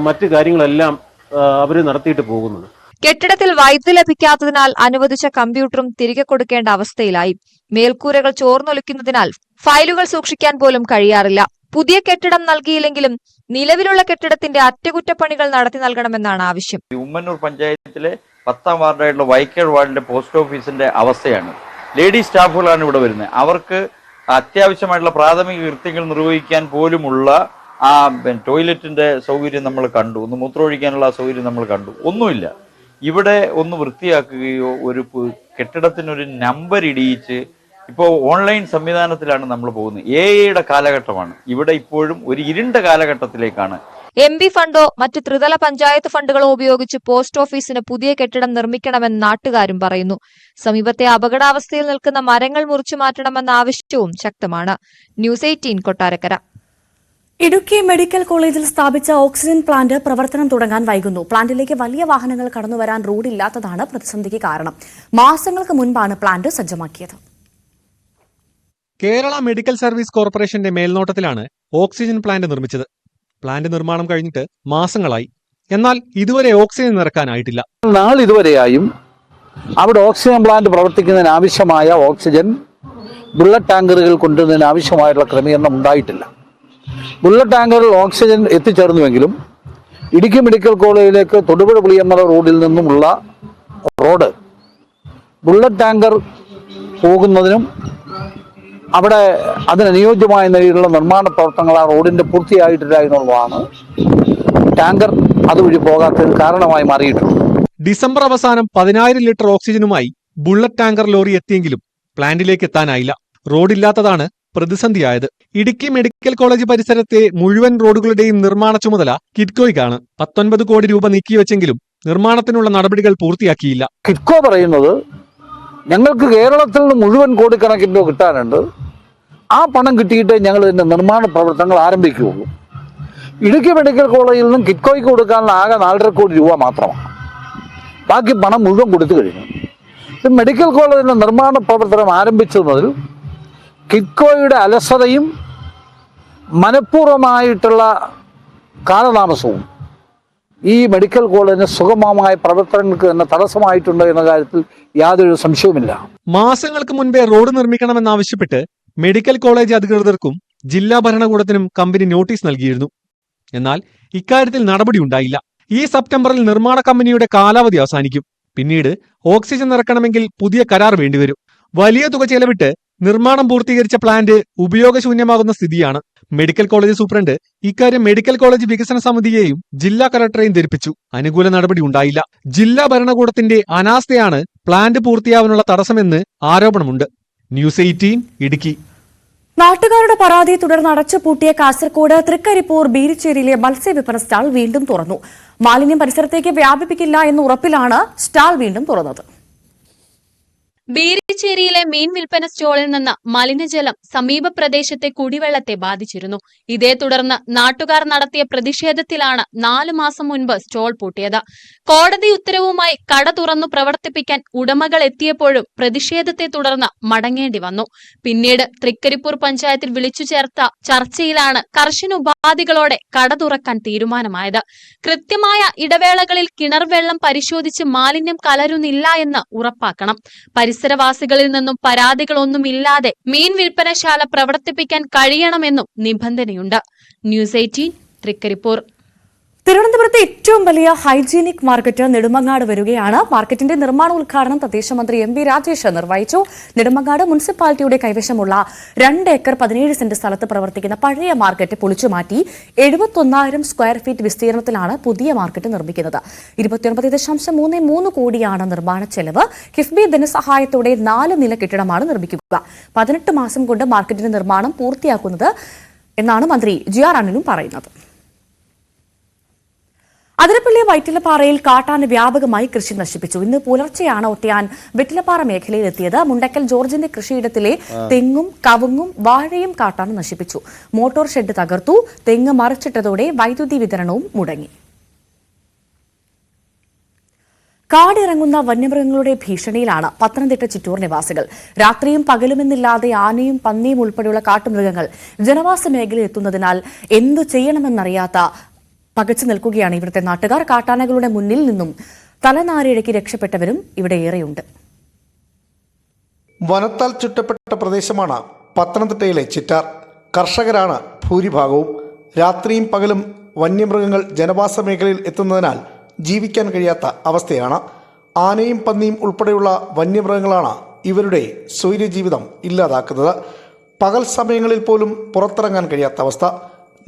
മറ്റു കാര്യങ്ങളെല്ലാം അവർ നടത്തിയിട്ട് പോകുന്നത്. കെട്ടിടത്തിൽ വൈദ്യുതി ലഭിക്കാത്തതിനാൽ അനുവദിച്ച കമ്പ്യൂട്ടറും തിരികെ കൊടുക്കേണ്ട അവസ്ഥയിലായി. മേൽക്കൂരകൾ ചോർന്നൊലിക്കുന്നതിനാൽ ഫയലുകൾ സൂക്ഷിക്കാൻ പോലും കഴിയാറില്ല. പുതിയ കെട്ടിടം നൽകിയില്ലെങ്കിലും നിലവിലുള്ള കെട്ടിടത്തിന്റെ അറ്റകുറ്റപ്പണികൾ നടത്തി നൽകണമെന്നാണ് ആവശ്യം. ഉമ്മന്നൂർ പഞ്ചായത്തിലെ 10ാം വാർഡായിട്ടുള്ള വൈക്കേഡ് വാർഡിലെ പോസ്റ്റ് ഓഫീസിന്റെ അവസ്ഥയാണ്. ലേഡി സ്റ്റാഫുകളാണ് ഇവിടെ വരുന്നത്. അവർക്ക് അത്യാവശ്യമായിട്ടുള്ള പ്രാഥമിക കൃത്യങ്ങൾ നിർവഹിക്കാൻ പോലുമുള്ള ആ ടോയ്ലറ്റിന്റെ സൗകര്യം നമ്മൾ കണ്ടു, ഒന്ന് മൂത്രമൊഴിക്കാനുള്ള സൗകര്യം നമ്മൾ കണ്ടു. ഒന്നുമില്ല. ഇവിടെ ഒന്ന് വൃത്തിയാക്കുകയോ ഒരു കെട്ടിടത്തിനൊരു നമ്പർ ഇടിയിച്ച് ഇപ്പോൾ ഓൺലൈൻ സംവിധാനത്തിലാണ് നമ്മൾ പോകുന്നത്. AI കാലഘട്ടമാണ്. ഇവിടെ ഇപ്പോഴും ഒരു ഇരുണ്ട കാലഘട്ടത്തിലേക്കാണ്. MP ഫണ്ടോ മറ്റ് ത്രിതല പഞ്ചായത്ത് ഫണ്ടുകളോ ഉപയോഗിച്ച് പോസ്റ്റ് ഓഫീസിന് പുതിയ കെട്ടിടം നിർമ്മിക്കണമെന്ന് നാട്ടുകാരും പറയുന്നു. സമീപത്തെ അപകടാവസ്ഥയിൽ നിൽക്കുന്ന മരങ്ങൾ മുറിച്ചു മാറ്റണമെന്ന ആവശ്യവും ശക്തമാണ്. ന്യൂസ് 18 കൊട്ടാരക്കര. ഇടുക്കി മെഡിക്കൽ കോളേജിൽ സ്ഥാപിച്ച ഓക്സിജൻ പ്ലാന്റ് പ്രവർത്തനം തുടങ്ങാൻ വൈകുന്നു. പ്ലാന്റിലേക്ക് വലിയ വാഹനങ്ങൾ കടന്നുവരാൻ റോഡില്ലാത്തതാണ് പ്രതിസന്ധിക്ക് കാരണം. മാസങ്ങൾക്ക് മുൻപാണ് പ്ലാന്റ് സജ്ജമാക്കിയത്. കേരള മെഡിക്കൽ സർവീസ് കോർപ്പറേഷന്റെ മേൽനോട്ടത്തിലാണ് ഓക്സിജൻ പ്ലാന്റ് നിർമ്മിച്ചത്. പ്ലാന്റ് നിർമ്മാണം കഴിഞ്ഞിട്ട് മാസങ്ങളായി. എന്നാൽ ഇതുവരെ ഓക്സിജൻ നിറക്കാനായിട്ടില്ല. നാളിതുവരെയായും അവിടെ ഓക്സിജൻ പ്ലാന്റ് പ്രവർത്തിക്കുന്നതിന് ആവശ്യമായ ഓക്സിജൻ ബുള്ളറ്റ് ടാങ്കറുകൾ കൊണ്ടുവരുന്നതിന് ആവശ്യമായിട്ടുള്ള ക്രമീകരണം ഉണ്ടായിട്ടില്ല. ബുള്ളറ്റ് ടാങ്കറിൽ ഓക്സിജൻ എത്തിച്ചേർന്നുവെങ്കിലും ഇടുക്കി മെഡിക്കൽ കോളേജിലേക്ക് തൊടുപുഴ പുളിയമ്മല റോഡിൽ നിന്നുമുള്ള റോഡ് ബുള്ളറ്റ് ടാങ്കർ പോകുന്നതിനും അവിടെ അതിനനുയോജ്യമായ നിലയിലുള്ള നിർമ്മാണ പ്രവർത്തനങ്ങൾ ആ റോഡിന്റെ പൂർത്തിയായിട്ടില്ല എന്നുള്ളതാണ് ടാങ്കർ അതുവഴി പോകാത്തതിന് കാരണമായി മാറിയിട്ടുള്ളത്. ഡിസംബർ അവസാനം 10,000 ലിറ്റർ ഓക്സിജനുമായി ബുള്ളറ്റ് ടാങ്കർ ലോറി എത്തിയെങ്കിലും പ്ലാന്റിലേക്ക് എത്താനായില്ല. റോഡില്ലാത്തതാണ് പ്രതിസന്ധിയായത്. ഇടുക്കി മെഡിക്കൽ കോളേജ് പരിസരത്തെ മുഴുവൻ റോഡുകളുടെയും നിർമ്മാണ ചുമതല കിറ്റ്കോയ്ക്കാണ്. 19 കോടി രൂപ നീക്കിവെച്ചെങ്കിലും നിർമ്മാണത്തിനുള്ള നടപടികൾ പൂർത്തിയാക്കിയില്ല. കിറ്റ്കോ പറയുന്നത് ഞങ്ങൾക്ക് കേരളത്തിൽ നിന്ന് മുഴുവൻ കോടിക്കണക്കിന് രൂപ കിട്ടാനുണ്ട്, ആ പണം കിട്ടിയിട്ട് ഞങ്ങൾ ഇതിന്റെ നിർമ്മാണ പ്രവർത്തനങ്ങൾ ആരംഭിക്കുകയുള്ളൂ. ഇടുക്കി മെഡിക്കൽ കോളേജിൽ നിന്നും കിറ്റ്കോയ്ക്ക് കൊടുക്കാനുള്ള ആകെ 4.5 കോടി രൂപ മാത്രമാണ്. ബാക്കി പണം മുഴുവൻ കൊടുത്തു കഴിഞ്ഞു. മെഡിക്കൽ കോളേജിന്റെ നിർമ്മാണ പ്രവർത്തനം ആരംഭിച്ചതിൽ കിറ്റ്കോയുടെ അലസതയും മനഃപൂർവമായിട്ടുള്ള കാലതാമസവും ഈ മെഡിക്കൽ കോളേജിന് സുഗമമായ പ്രവർത്തനങ്ങൾക്ക് തന്നെ തടസ്സമായിട്ടുണ്ട് എന്ന കാര്യത്തിൽ യാതൊരു സംശയവുമില്ല. മാസങ്ങൾക്ക് മുൻപേ റോഡ് നിർമ്മിക്കണമെന്നാവശ്യപ്പെട്ട് മെഡിക്കൽ കോളേജ് അധികൃതർക്കും ജില്ലാ ഭരണകൂടത്തിനും കമ്പനി നോട്ടീസ് നൽകിയിരുന്നു. എന്നാൽ ഇക്കാര്യത്തിൽ നടപടിയുണ്ടായില്ല. ഈ സെപ്റ്റംബറിൽ നിർമ്മാണ കമ്പനിയുടെ കാലാവധി അവസാനിക്കും. പിന്നീട് ഓക്സിജൻ നിറക്കണമെങ്കിൽ പുതിയ കരാർ വേണ്ടിവരും. വലിയ തുക ചെലവിട്ട് നിർമ്മാണം പൂർത്തീകരിച്ച പ്ലാന്റ് ഉപയോഗശൂന്യമാകുന്ന സ്ഥിതിയാണ്. മെഡിക്കൽ കോളേജ് സൂപ്രണ്ട് ഇക്കാര്യം മെഡിക്കൽ കോളേജ് വികസന സമിതിയെയും ജില്ലാ കലക്ടറെയും ധരിപ്പിച്ചു. അനുകൂല നടപടി ഉണ്ടായില്ല. ജില്ലാ ഭരണകൂടത്തിന്റെ അനാസ്ഥയാണ് പ്ലാന്റ് പൂർത്തിയാവാനുള്ള തടസ്സമെന്ന് ആരോപണമുണ്ട്. ന്യൂസ് 18 ഇടുക്കി. നാട്ടുകാരുടെ പരാതിയെ തുടർന്ന് അടച്ചുപൂട്ടിയ കാസർകോട് തൃക്കരിപ്പൂർ ബീരിച്ചേരിയിലെ മത്സ്യവിപണന സ്റ്റാൾ വീണ്ടും തുറന്നു. മാലിന്യം പരിസരത്തേക്ക് വ്യാപിപ്പിക്കില്ല എന്ന ഉറപ്പിലാണ് സ്റ്റാൾ വീണ്ടും തുറന്നത്. ബീരിച്ചേരിയിലെ മീൻ വിൽപ്പന സ്റ്റോളിൽ നിന്ന് മലിനജലം സമീപ പ്രദേശത്തെ കുടിവെള്ളത്തെ ബാധിച്ചിരുന്നു. ഇതേ തുടർന്ന് നാട്ടുകാർ നടത്തിയ പ്രതിഷേധത്തിലാണ് 4 മാസം മുൻപ് സ്റ്റോൾ പൂട്ടിയത്. കോടതി ഉത്തരവുമായി കട തുറന്നു പ്രവർത്തിപ്പിക്കാൻ ഉടമകൾ എത്തിയപ്പോഴും പ്രതിഷേധത്തെ തുടർന്ന് മടങ്ങേണ്ടി വന്നു. പിന്നീട് തൃക്കരിപ്പൂർ പഞ്ചായത്തിൽ വിളിച്ചു ചേർത്ത ചർച്ചയിലാണ് കർശന ഉപാധികളോടെ കട തുറക്കാൻ തീരുമാനമായത്. കൃത്യമായ ഇടവേളകളിൽ കിണർ വെള്ളം പരിശോധിച്ച് മാലിന്യം കലരുന്നില്ല എന്ന് ഉറപ്പാക്കണം. പരിസരവാസികളിൽ നിന്നും പരാതികളൊന്നുമില്ലാതെ മീൻ വിൽപ്പനശാല പ്രവർത്തിപ്പിക്കാൻ കഴിയണമെന്നും നിബന്ധനയുണ്ട്. ന്യൂസ് 18 തൃക്കരിപ്പൂർ. തിരുവനന്തപുരത്തെ ഏറ്റവും വലിയ ഹൈജീനിക് മാർക്കറ്റ് നെടുമങ്ങാട് വരികയാണ്. മാർക്കറ്റിന്റെ നിർമ്മാണ ഉദ്ഘാടനം തദ്ദേശ മന്ത്രി MB രാജേഷ് നിർവഹിച്ചു. നെടുമങ്ങാട് മുനിസിപ്പാലിറ്റിയുടെ കൈവശമുള്ള 2 ഏക്കർ 17 സെന്റ് സ്ഥലത്ത് പ്രവർത്തിക്കുന്ന പഴയ മാർക്കറ്റ് പൊളിച്ചുമാറ്റി 71,000 സ്ക്വയർ ഫീറ്റ് വിസ്തീർണത്തിലാണ് പുതിയ മാർക്കറ്റ് നിർമ്മിക്കുന്നത്. 29.33 കോടിയാണ് നിർമ്മാണ ചെലവ്. കിഫ്ബി ധനസഹായത്തോടെ 4 നില കെട്ടിടമാണ് നിർമ്മിക്കുക. 18 മാസം കൊണ്ട് മാർക്കറ്റിന്റെ നിർമ്മാണം പൂർത്തിയാക്കുന്നത് എന്നാണ് മന്ത്രി GR അനിലും പറയുന്നത്. അതിരപ്പള്ളി വൈറ്റിലപ്പാറയിൽ കാട്ടാന വ്യാപകമായി കൃഷി നശിപ്പിച്ചു. ഇന്ന് പുലർച്ചെയാണ് ഒറ്റയാൻ വെറ്റിലപ്പാറ മേഖലയിലെത്തിയത്. മുണ്ടക്കൽ ജോർജിന്റെ കൃഷിയിടത്തിലെ തെങ്ങും കവുങ്ങും വാഴയും കാട്ടാന നശിപ്പിച്ചു. മോട്ടോർ ഷെഡ് തകർത്തു. തെങ്ങ് മറിച്ചിട്ടതോടെ വൈദ്യുതി വിതരണവും മുടങ്ങി. കാടിറങ്ങുന്ന വന്യമൃഗങ്ങളുടെ ഭീഷണിയിലാണ് പത്തനംതിട്ട ചിറ്റൂർ നിവാസികൾ. രാത്രിയും പകലുമെന്നില്ലാതെ ആനയും പന്നിയും ഉൾപ്പെടെയുള്ള കാട്ടുമൃഗങ്ങൾ ജനവാസ മേഖലയിൽ എത്തുന്നതിനാൽ എന്തു ചെയ്യണമെന്നറിയാത്ത പകച്ചു നിൽക്കുകയാണ് ഇവിടുത്തെ നാട്ടുകാർ. കാട്ടാനകളുടെ മുന്നിൽ നിന്നും തലനാരിഴയ്ക്ക് രക്ഷപ്പെട്ടവരും ഇവിടെ ഏറെയുണ്ട്. വനത്താൽ ചുറ്റപ്പെട്ട പ്രദേശമാണ് പത്തനംതിട്ടയിലെ ചിറ്റാർ. കർഷകരാണ് ഭൂരിഭാഗവും. രാത്രിയും പകലും വന്യമൃഗങ്ങൾ ജനവാസ മേഖലയിൽ എത്തുന്നതിനാൽ ജീവിക്കാൻ കഴിയാത്ത അവസ്ഥയാണ്. ആനയും പന്നിയും ഉൾപ്പെടെയുള്ള വന്യമൃഗങ്ങളാണ് ഇവരുടെ സ്വൈര്യജീവിതം ഇല്ലാതാക്കുന്നത്. പകൽ സമയങ്ങളിൽ പോലും പുറത്തിറങ്ങാൻ കഴിയാത്ത അവസ്ഥ.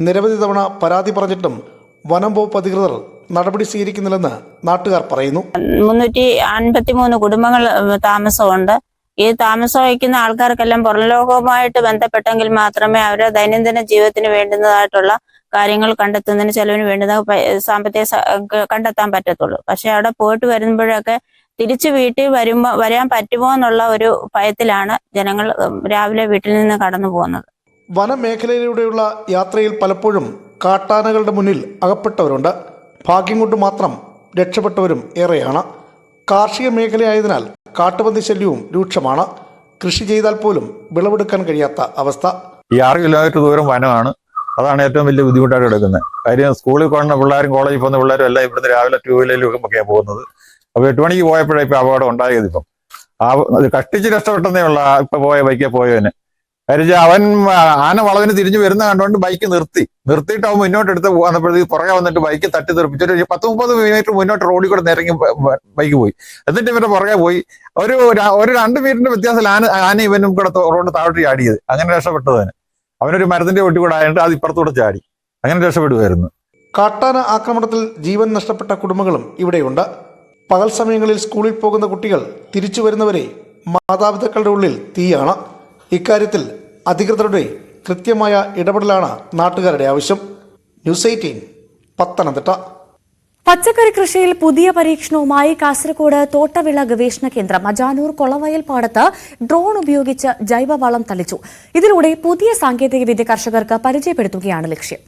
നിരവധി തവണ പരാതി പറഞ്ഞിട്ടും വനം വകുപ്പ് അധികൃതർ നടപടി സ്വീകരിക്കുന്നില്ലെന്ന് നാട്ടുകാർ പറയുന്നു. 353 കുടുംബങ്ങൾ താമസമുണ്ട്. ഈ താമസം വയ്ക്കുന്ന ആൾക്കാർക്കെല്ലാം പുറംലോകവുമായിട്ട് ബന്ധപ്പെട്ടെങ്കിൽ മാത്രമേ അവരുടെ ദൈനംദിന ജീവിതത്തിന് വേണ്ടുന്നതായിട്ടുള്ള കാര്യങ്ങൾ കണ്ടെത്തുന്നതിന് ചെലവിന് വേണ്ടുന്ന സാമ്പത്തിക കണ്ടെത്താൻ പറ്റത്തുള്ളൂ. പക്ഷെ അവിടെ പോയിട്ട് വരുമ്പോഴൊക്കെ തിരിച്ചു വീട്ടിൽ വരാൻ പറ്റുമോ എന്നുള്ള ഒരു ഭയത്തിലാണ് ജനങ്ങൾ രാവിലെ വീട്ടിൽ നിന്ന് കടന്നു പോകുന്നത്. വനമേഖലയിലൂടെയുള്ള യാത്രയിൽ പലപ്പോഴും കാട്ടാനകളുടെ മുന്നിൽ അകപ്പെട്ടവരുണ്ട്. ഭാഗ്യം കൊണ്ട് മാത്രം രക്ഷപ്പെട്ടവരും ഏറെയാണ്. കാർഷിക മേഖലയായതിനാൽ കാട്ടുപന്നി ശല്യവും രൂക്ഷമാണ്. കൃഷി ചെയ്താൽ പോലും വിളവെടുക്കാൻ കഴിയാത്ത അവസ്ഥ. ഈ 6 കിലോമീറ്റർ ദൂരം വനമാണ്. അതാണ് ഏറ്റവും വലിയ ബുദ്ധിമുട്ടായിട്ട് എടുക്കുന്നത്. കാര്യം സ്കൂളിൽ പോകുന്ന പിള്ളേരും കോളേജിൽ പോകുന്ന പിള്ളേരും എല്ലാം ഇവിടുന്ന് രാവിലെ 2 വീലറിലൊക്കെയാണ് പോകുന്നത്. അപ്പോൾ 8 മണിക്ക് പോയപ്പോഴേ ഇപ്പം അപകടം ഉണ്ടായത്. ഇപ്പം കഷ്ടിച്ച് രക്ഷപ്പെട്ടെന്നേ ഉള്ള ഇപ്പം ബൈക്കിൽ പോയവന്. കാര്യം അവൻ ആന വളവിന് തിരിഞ്ഞു വരുന്ന കണ്ടുകൊണ്ട് ബൈക്ക് നിർത്തിയിട്ട് അവൻ മുന്നോട്ട് എടുത്ത് വന്നപ്പോഴത്തേക്ക് പുറകെ വന്നിട്ട് ബൈക്ക് തട്ടി തെറിപ്പിച്ചിട്ട് 10-30 മീറ്റർ മുന്നോട്ട് റോഡിൽ കൂടെ നിരങ്ങി ബൈക്ക് പോയി. എന്നിട്ട് ഇവരുടെ പുറകെ പോയി. ഒരു 2 മീറ്ററിന്റെ വ്യത്യാസത്തിൽ ആന ഇവനും കൂടെ റോഡ് താഴോട്ട് ചാടിയത്. അങ്ങനെ രക്ഷപ്പെട്ടതിന് അവനൊരു മരത്തിന്റെ ഒട്ടി കൂടെ ആയിട്ട് അത് ഇപ്പുറത്തൂടെ ചാടി. അങ്ങനെ രക്ഷപ്പെടുമായിരുന്നു. കാട്ടാന ആക്രമണത്തിൽ ജീവൻ നഷ്ടപ്പെട്ട കുടുംബങ്ങളും ഇവിടെയുണ്ട്. പകൽ സമയങ്ങളിൽ സ്കൂളിൽ പോകുന്ന കുട്ടികൾ തിരിച്ചു വരുന്നവരെ മാതാപിതാക്കളുടെ ഉള്ളിൽ തീയാണ്. ഇക്കാര്യത്തിൽ അധികൃതരുടെ കൃത്യമായ ഇടപെടലാണ് നാട്ടുകാരുടെ ആവശ്യം. ന്യൂസ് 18 പത്തനംതിട്ട. പച്ചക്കറി കൃഷിയിൽ പുതിയ പരീക്ഷണവുമായി കാസർഗോഡ് തോട്ടവിള ഗവേഷണ കേന്ദ്രം അജാനൂർ കൊളവയൽ പാടത്ത് ഡ്രോൺ ഉപയോഗിച്ച് ജൈവവളം തളിച്ചു. ഇതിലൂടെ പുതിയ സാങ്കേതികവിദ്യ കർഷകർക്ക് പരിചയപ്പെടുത്തുകയാണ് ലക്ഷ്യം.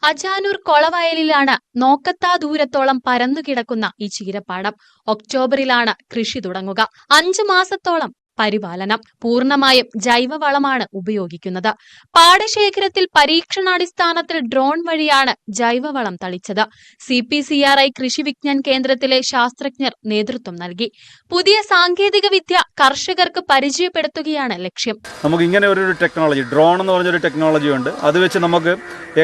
അജാനൂർ കൊളവയലിലാണ് നോക്കത്താ ദൂരത്തോളം പരന്നുകിടക്കുന്ന ഈ ചീരപ്പാടം. ഒക്ടോബറിലാണ് കൃഷി തുടങ്ങുക. 5 മാസത്തോളം പരിപാലനം. പൂർണ്ണമായും ജൈവവളമാണ് ഉപയോഗിക്കുന്നത്. പാടശേഖരത്തിൽ പരീക്ഷണാടിസ്ഥാനത്തിൽ ഡ്രോൺ വഴിയാണ് ജൈവവളം തളിച്ചത്. CPCRI കൃഷി വിജ്ഞാൻ കേന്ദ്രത്തിലെ ശാസ്ത്രജ്ഞർ നേതൃത്വം നൽകി. പുതിയ സാങ്കേതിക വിദ്യ കർഷകർക്ക് പരിചയപ്പെടുത്തുകയാണ് ലക്ഷ്യം. നമുക്ക് ഇങ്ങനെ ഒരു ടെക്നോളജി, ഡ്രോൺ എന്ന് പറഞ്ഞൊരു ടെക്നോളജി ഉണ്ട്. അത് വെച്ച് നമുക്ക്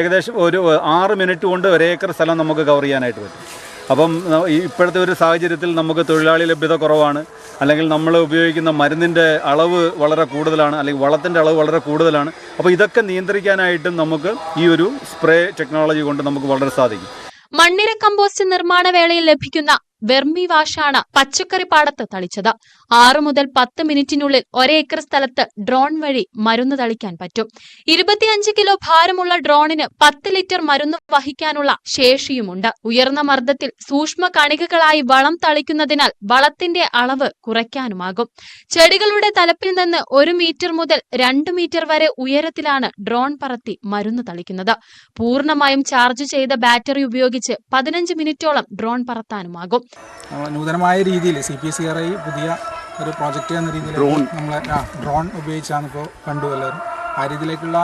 ഏകദേശം ഒരു 6 മിനിറ്റ് കൊണ്ട് 1 ഏക്കർ സ്ഥലം നമുക്ക് കവർ ചെയ്യാനായിട്ട് പറ്റും. അപ്പം ഇപ്പോഴത്തെ ഒരു സാഹചര്യത്തിൽ നമുക്ക് തൊഴിലാളി ലഭ്യത കുറവാണ്, അല്ലെങ്കിൽ നമ്മൾ ഉപയോഗിക്കുന്ന മരുന്നിൻ്റെ അളവ് വളരെ കൂടുതലാണ്, അല്ലെങ്കിൽ വളത്തിൻ്റെ അളവ് വളരെ കൂടുതലാണ്. അപ്പോൾ ഇതൊക്കെ നിയന്ത്രിക്കാനായിട്ടും നമുക്ക് ഈ ഒരു സ്പ്രേ ടെക്നോളജി കൊണ്ട് നമുക്ക് വളരെ സാധിക്കും. മണ്ണിര കമ്പോസ്റ്റ് നിർമ്മാണ വേളയിൽ ലഭിക്കുന്ന വെർമി വാഷാണ് പച്ചക്കറി പാടത്ത് തളിച്ചത്. 6 മുതൽ 10 മിനിറ്റിനുള്ളിൽ 1 ഏക്കർ സ്ഥലത്ത് ഡ്രോൺ വഴി മരുന്ന് തളിക്കാൻ പറ്റും. 25 കിലോ ഭാരമുള്ള ഡ്രോണിന് 10 ലിറ്റർ മരുന്ന് വഹിക്കാനുള്ള ശേഷിയുമുണ്ട്. ഉയർന്ന മർദ്ദത്തിൽ സൂക്ഷ്മ കണികകളായി വളം തളിക്കുന്നതിനാൽ വളത്തിന്റെ അളവ് കുറയ്ക്കാനുമാകും. ചെടികളുടെ തലപ്പിൽ നിന്ന് 1 മീറ്റർ മുതൽ 2 മീറ്റർ വരെ ഉയരത്തിലാണ് ഡ്രോൺ പറത്തി മരുന്ന് തളിക്കുന്നത്. പൂർണ്ണമായും ചാർജ് ചെയ്ത ബാറ്ററി ഉപയോഗിച്ച് 15 മിനിറ്റോളം ഡ്രോൺ പറത്താനുമാകും. നൂതനമായ രീതിയിൽ CPCRI പുതിയ ഒരു പ്രോജക്റ്റ് എന്ന രീതിയിൽ നമ്മളെ ഡ്രോൺ ഉപയോഗിച്ചാണ് ഇപ്പോൾ കണ്ടുവല്ലവരും ആ രീതിയിലേക്കുള്ള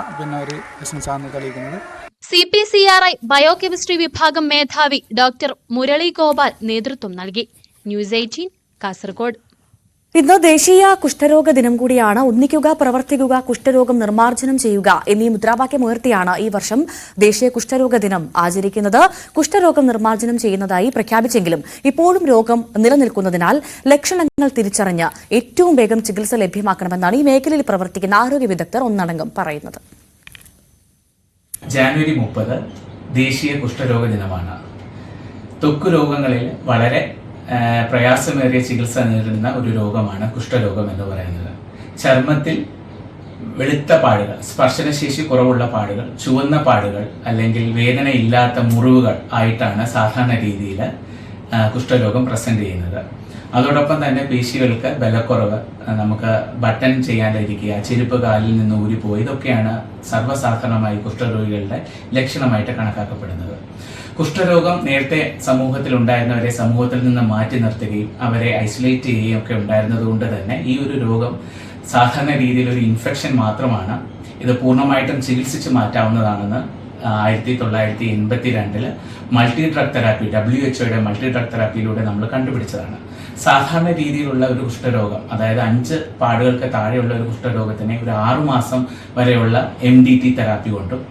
ഒരു ബിസിനസ് ആണ് തെളിയിക്കുന്നത്. CPCRI ബയോകെമിസ്ട്രി വിഭാഗം മേധാവി ഡോക്ടർ മുരളി ഗോപാൽ നേതൃത്വം നൽകി. ന്യൂസ് 18 കാസർഗോഡ്. ഇന്ന് ദേശീയ കുഷ്ഠരോഗ ദിനം കൂടിയാണ്. ഒന്നിക്കുക, പ്രവർത്തിക്കുക, കുഷ്ഠരോഗം നിർമ്മാർജ്ജനം ചെയ്യുക എന്നീ മുദ്രാവാക്യമുയർത്തിയാണ് ഈ വർഷം ദേശീയ കുഷ്ഠരോഗ ദിനം ആചരിക്കുന്നത്. കുഷ്ഠരോഗം നിർമ്മാർജ്ജനം ചെയ്യുന്നതായി പ്രഖ്യാപിച്ചെങ്കിലും ഇപ്പോഴും രോഗം നിലനിൽക്കുന്നതിനാൽ ലക്ഷണങ്ങൾ തിരിച്ചറിഞ്ഞ് ഏറ്റവും വേഗം ചികിത്സ ലഭ്യമാക്കണമെന്നാണ് ഈ മേഖലയിൽ പ്രവർത്തിക്കുന്ന ആരോഗ്യ വിദഗ്ധർ ഒന്നടങ്കം പറയുന്നത്. ജാനുവരി 30 ദേശീയ കുഷ്ഠരോഗ ദിനമാണ്. ത്വക്ക് രോഗങ്ങളിൽ വളരെ പ്രയാസമേറിയ ചികിത്സ നേരിടുന്ന ഒരു രോഗമാണ് കുഷ്ഠരോഗം എന്ന് പറയുന്നത്. ചർമ്മത്തിൽ വെളുത്ത പാടുകൾ, സ്പർശനശേഷി കുറവുള്ള പാടുകൾ, ചുവന്ന പാടുകൾ അല്ലെങ്കിൽ വേദനയില്ലാത്ത മുറിവുകൾ ആയിട്ടാണ് സാധാരണ രീതിയിൽ കുഷ്ഠരോഗം പ്രസന്റ് ചെയ്യുന്നത്. അതോടൊപ്പം തന്നെ പേശികൾക്ക് ബലക്കുറവ്, നമുക്ക് ബട്ടൺ ചെയ്യാണ്ടിരിക്കുക, ചെരുപ്പ് കാലിൽ നിന്ന് ഊരിപ്പോയി, ഇതൊക്കെയാണ് സർവ്വസാധാരണമായി കുഷ്ഠരോഗികളുടെ ലക്ഷണമായിട്ട് കണക്കാക്കപ്പെടുന്നത്. കുഷ്ഠരോഗം നേരത്തെ സമൂഹത്തിൽ ഉണ്ടായിരുന്നവരെ സമൂഹത്തിൽ നിന്ന് മാറ്റി നിർത്തുകയും അവരെ ഐസൊലേറ്റ് ചെയ്യുകയും ഒക്കെ ഉണ്ടായിരുന്നത് കൊണ്ട് തന്നെ ഈ ഒരു രോഗം സാധാരണ രീതിയിൽ ഒരു ഇൻഫെക്ഷൻ മാത്രമാണ്. ഇത് പൂർണ്ണമായിട്ടും ചികിത്സിച്ച് മാറ്റാവുന്നതാണെന്ന് 1982 multi drug therapy, WHO multi drug തെറാപ്പിയിലൂടെ നമ്മൾ കണ്ടുപിടിച്ചതാണ്. സാധാരണ രീതിയിലുള്ള ഒരു കുഷ്ഠരോഗം, അതായത് 5 പാടുകൾക്ക് താഴെയുള്ള ഒരു കുഷ്ഠരോഗത്തിനെ ഒരു 6 മാസം വരെയുള്ള MDT തെറാപ്പി കൊണ്ടും,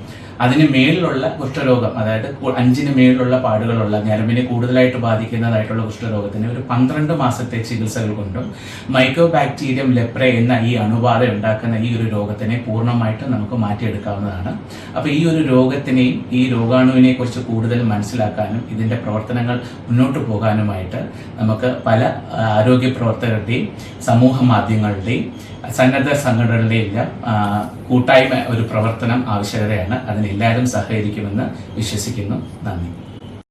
അതിന് മേളിലുള്ള കുഷ്ഠരോഗം, അതായത് 5 മേളിലുള്ള പാടുകളുള്ള ഞരമ്പിനെ കൂടുതലായിട്ട് ബാധിക്കുന്നതായിട്ടുള്ള കുഷ്ഠരോഗത്തിന് ഒരു 12 മാസത്തെ ചികിത്സകൾ കൊണ്ടും മൈക്രോബാക്ടീരിയം ലെപ്രെ എന്ന ഈ അണുബാധ ഉണ്ടാക്കുന്ന ഈ ഒരു രോഗത്തിനെ പൂർണ്ണമായിട്ടും നമുക്ക് മാറ്റിയെടുക്കാവുന്നതാണ്. അപ്പോൾ ഈ ഒരു രോഗത്തിനെയും ഈ രോഗാണുവിനെ കുറിച്ച് കൂടുതൽ മനസ്സിലാക്കാനും ഇതിൻ്റെ പ്രവർത്തനങ്ങൾ മുന്നോട്ട് പോകാനുമായിട്ട് നമുക്ക് പല ആരോഗ്യ പ്രവർത്തകരുടെയും സമൂഹ മാധ്യമങ്ങളുടെയും സന്നദ്ധ സംഘടനകളുടെയും കൂട്ടായ്മ ഒരു പ്രവർത്തനം ആവശ്യകതയാണ്. അതിനെല്ലാവരും സഹകരിക്കുമെന്ന് വിശ്വസിക്കുന്നു. നന്ദി.